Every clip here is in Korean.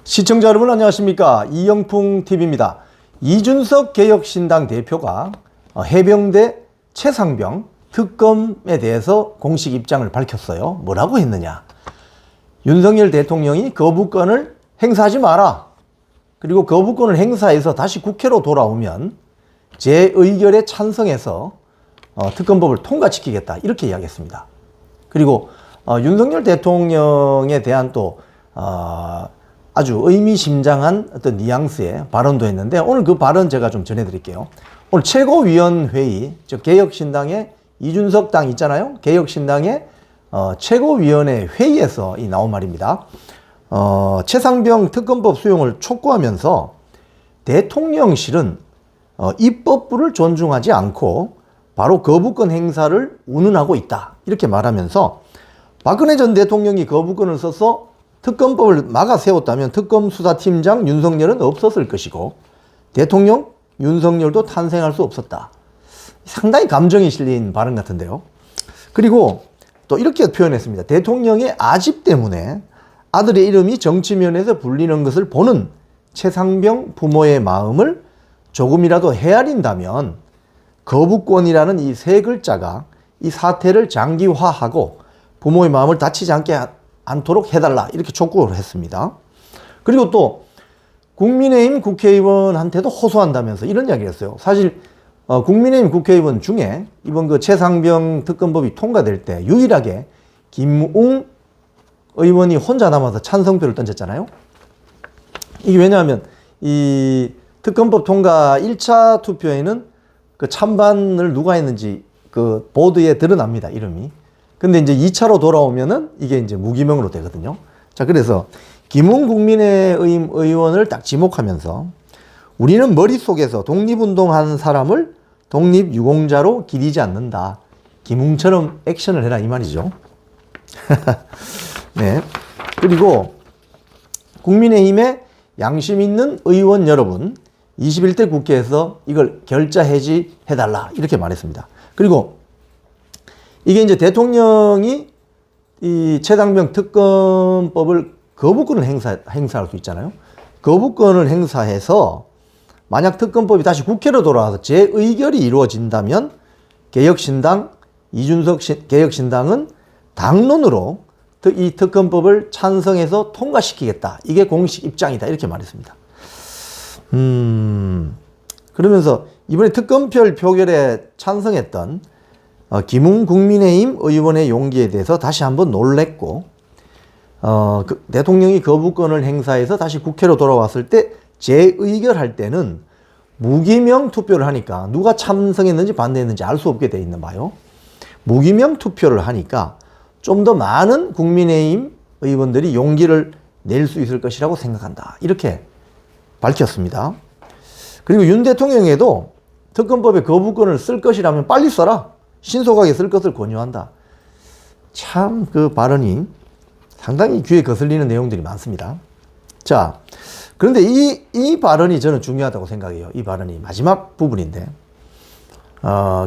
시청자 여러분 안녕하십니까, 이영풍TV입니다. 이준석 개혁신당 대표가 해병대 최상병 특검에 대해서 공식 입장을 밝혔어요. 뭐라고 했느냐, 윤석열 대통령이 거부권을 행사하지 마라, 그리고 거부권을 행사해서 다시 국회로 돌아오면 제 의결에 찬성해서 특검법을 통과시키겠다, 이렇게 이야기했습니다. 그리고 윤석열 대통령에 대한 또 아주 의미심장한 어떤 뉘앙스의 발언도 했는데, 오늘 그 발언 제가 좀 전해드릴게요. 오늘 최고위원회의, 즉 개혁신당의 이준석 당 있잖아요. 개혁신당의 최고위원회 회의에서 나온 말입니다. 최상병 특검법 수용을 촉구하면서 대통령실은 입법부를 존중하지 않고 바로 거부권 행사를 운운하고 있다, 이렇게 말하면서 박근혜 전 대통령이 거부권을 써서 특검법을 막아 세웠다면 특검수사팀장 윤석열은 없었을 것이고 대통령 윤석열도 탄생할 수 없었다. 상당히 감정이 실린 발언 같은데요. 그리고 또 이렇게 표현했습니다. 대통령의 아집 때문에 아들의 이름이 정치면에서 불리는 것을 보는 최상병 부모의 마음을 조금이라도 헤아린다면 거부권이라는 이 세 글자가 이 사태를 장기화하고 부모의 마음을 다치지 않도록 해달라, 이렇게 촉구를 했습니다. 그리고 또 국민의힘 국회의원한테도 호소한다면서 이런 이야기를 했어요. 사실 국민의힘 국회의원 중에 이번 그 최상병 특검법이 통과될 때 유일하게 김웅 의원이 혼자 남아서 찬성표를 던졌잖아요. 이게 왜냐하면 이 특검법 통과 1차 투표에는 그 찬반을 누가 했는지 그 보드에 드러납니다, 이름이. 근데 이제 2차로 돌아오면은 이게 이제 무기명으로 되거든요. 자, 그래서 김웅 국민의힘 의원을 딱 지목하면서 우리는 머릿속에서 독립운동하는 사람을 독립유공자로 기리지 않는다. 김웅처럼 액션을 해라, 이 말이죠. 네. 그리고 국민의힘의 양심 있는 의원 여러분, 21대 국회에서 이걸 결자 해지해달라, 이렇게 말했습니다. 그리고 이게 이제 대통령이 이 최상병 특검법을 거부권을 행사할 수 있잖아요. 거부권을 행사해서 만약 특검법이 다시 국회로 돌아와서 재의결이 이루어진다면 개혁신당, 이준석 개혁신당은 당론으로 이 특검법을 찬성해서 통과시키겠다. 이게 공식 입장이다, 이렇게 말했습니다. 그러면서 이번에 특검표 표결에 찬성했던 김웅 국민의힘 의원의 용기에 대해서 다시 한번 놀랬고, 대통령이 거부권을 행사해서 다시 국회로 돌아왔을 때 재의결할 때는 무기명 투표를 하니까 누가 찬성했는지 반대했는지 알 수 없게 돼 있는 봐요. 무기명 투표를 하니까 좀 더 많은 국민의힘 의원들이 용기를 낼 수 있을 것이라고 생각한다, 이렇게 밝혔습니다. 그리고 윤 대통령에도 특검법에 거부권을 쓸 것이라면 빨리 써라, 신속하게 쓸 것을 권유한다. 참 그 발언이 상당히 귀에 거슬리는 내용들이 많습니다. 자, 그런데 이 발언이 저는 중요하다고 생각해요. 이 발언이 마지막 부분인데,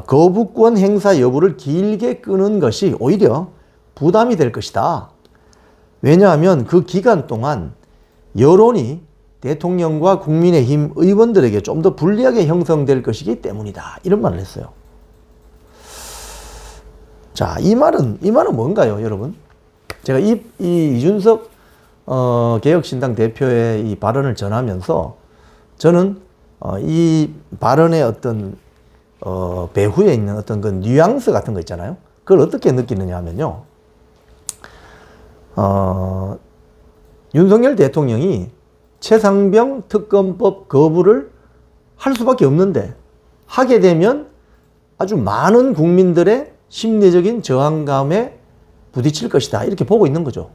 거부권 행사 여부를 길게 끄는 것이 오히려 부담이 될 것이다. 왜냐하면 그 기간 동안 여론이 대통령과 국민의힘 의원들에게 좀 더 불리하게 형성될 것이기 때문이다, 이런 말을 했어요. 자, 이 말은 뭔가요, 여러분? 제가 이준석 개혁신당 대표의 이 발언을 전하면서 저는 이 발언의 어떤 배후에 있는 어떤 그 뉘앙스 같은 거 있잖아요. 그걸 어떻게 느끼느냐 하면요, 윤석열 대통령이 최상병 특검법 거부를 할 수밖에 없는데 하게 되면 아주 많은 국민들의 심리적인 저항감에 부딪힐 것이다, 이렇게 보고 있는 거죠.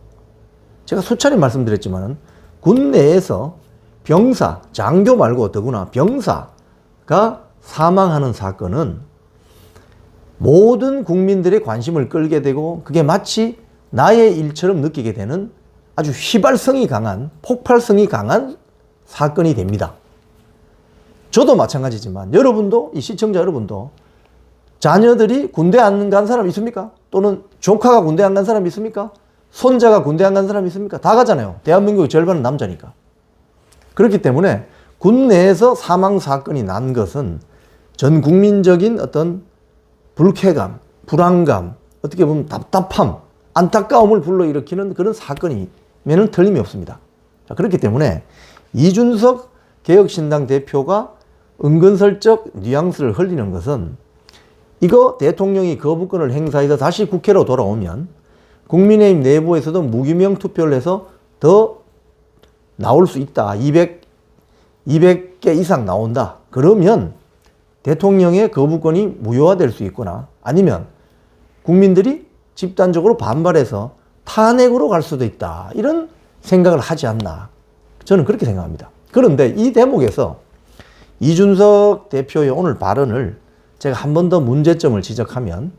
제가 수차례 말씀드렸지만 군 내에서 병사, 장교 말고 더구나 병사가 사망하는 사건은 모든 국민들의 관심을 끌게 되고 그게 마치 나의 일처럼 느끼게 되는 아주 휘발성이 강한, 폭발성이 강한 사건이 됩니다. 저도 마찬가지지만 여러분도, 이 시청자 여러분도 자녀들이 군대 안 간 사람 있습니까? 또는 조카가 군대 안 간 사람 있습니까? 손자가 군대 안 간 사람 있습니까? 다 가잖아요. 대한민국의 절반은 남자니까. 그렇기 때문에 군 내에서 사망 사건이 난 것은 전 국민적인 어떤 불쾌감, 불안감, 어떻게 보면 답답함, 안타까움을 불러일으키는 그런 사건이면은 틀림이 없습니다. 자, 그렇기 때문에 이준석 개혁신당 대표가 은근슬쩍 뉘앙스를 흘리는 것은 이거 대통령이 거부권을 행사해서 다시 국회로 돌아오면 국민의힘 내부에서도 무기명 투표를 해서 더 나올 수 있다. 200개 이상 나온다. 그러면 대통령의 거부권이 무효화될 수 있거나 아니면 국민들이 집단적으로 반발해서 탄핵으로 갈 수도 있다. 이런 생각을 하지 않나. 저는 그렇게 생각합니다. 그런데 이 대목에서 이준석 대표의 오늘 발언을 제가 한 번 더 문제점을 지적하면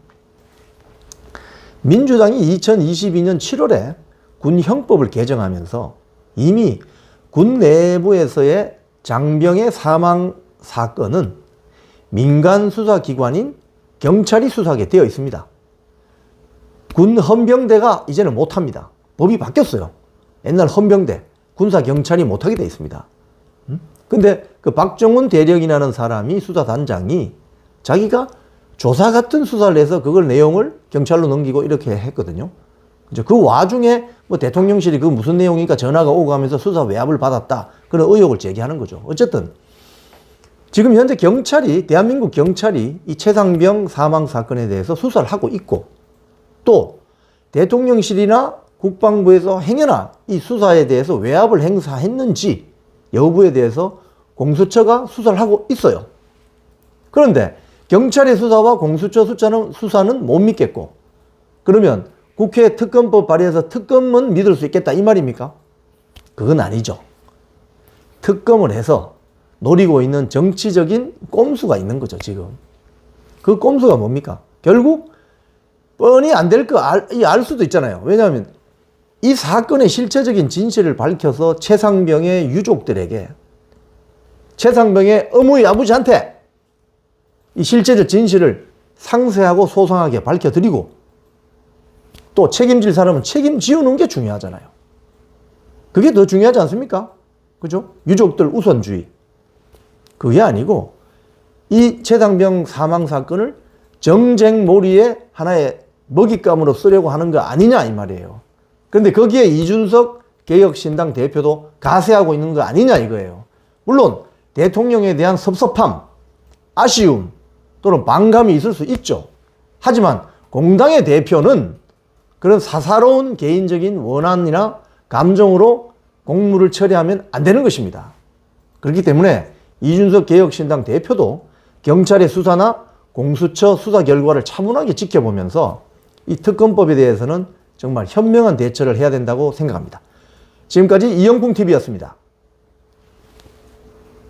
민주당이 2022년 7월에 군 형법을 개정하면서 이미 군 내부에서의 장병의 사망 사건은 민간 수사기관인 경찰이 수사하게 되어 있습니다. 군 헌병대가 이제는 못합니다. 법이 바뀌었어요. 옛날 헌병대, 군사경찰이 못하게 되어 있습니다. 근데 그 박정훈 대령이라는 사람이 수사단장이 자기가 조사 같은 수사를 해서 그걸 내용을 경찰로 넘기고 이렇게 했거든요. 그 와중에 뭐 대통령실이 그 무슨 내용이니까 전화가 오고 하면서 수사 외압을 받았다. 그런 의혹을 제기하는 거죠. 어쨌든 지금 현재 경찰이, 대한민국 경찰이 이 최상병 사망 사건에 대해서 수사를 하고 있고 또 대통령실이나 국방부에서 행여나 이 수사에 대해서 외압을 행사했는지 여부에 대해서 공수처가 수사를 하고 있어요. 그런데 경찰의 수사와 공수처 수사는 못 믿겠고 그러면 국회 특검법 발의해서 특검은 믿을 수 있겠다 이 말입니까? 그건 아니죠. 특검을 해서 노리고 있는 정치적인 꼼수가 있는 거죠, 지금. 그 꼼수가 뭡니까? 결국 뻔히 안 될 거 알 수도 있잖아요. 왜냐하면 이 사건의 실체적인 진실을 밝혀서 최상병의 유족들에게 최상병의 어머니 아버지한테 이 실체적 진실을 상세하고 소상하게 밝혀드리고 또 책임질 사람은 책임지우는 게 중요하잖아요. 그게 더 중요하지 않습니까? 그죠? 유족들 우선주의. 그게 아니고 이 최상병 사망 사건을 정쟁몰이의 하나의 먹잇감으로 쓰려고 하는 거 아니냐 이 말이에요. 그런데 거기에 이준석 개혁신당 대표도 가세하고 있는 거 아니냐 이거예요. 물론 대통령에 대한 섭섭함, 아쉬움 또는 반감이 있을 수 있죠. 하지만 공당의 대표는 그런 사사로운 개인적인 원한이나 감정으로 공무를 처리하면 안 되는 것입니다. 그렇기 때문에 이준석 개혁신당 대표도 경찰의 수사나 공수처 수사 결과를 차분하게 지켜보면서 이 특검법에 대해서는 정말 현명한 대처를 해야 된다고 생각합니다. 지금까지 이영풍TV였습니다.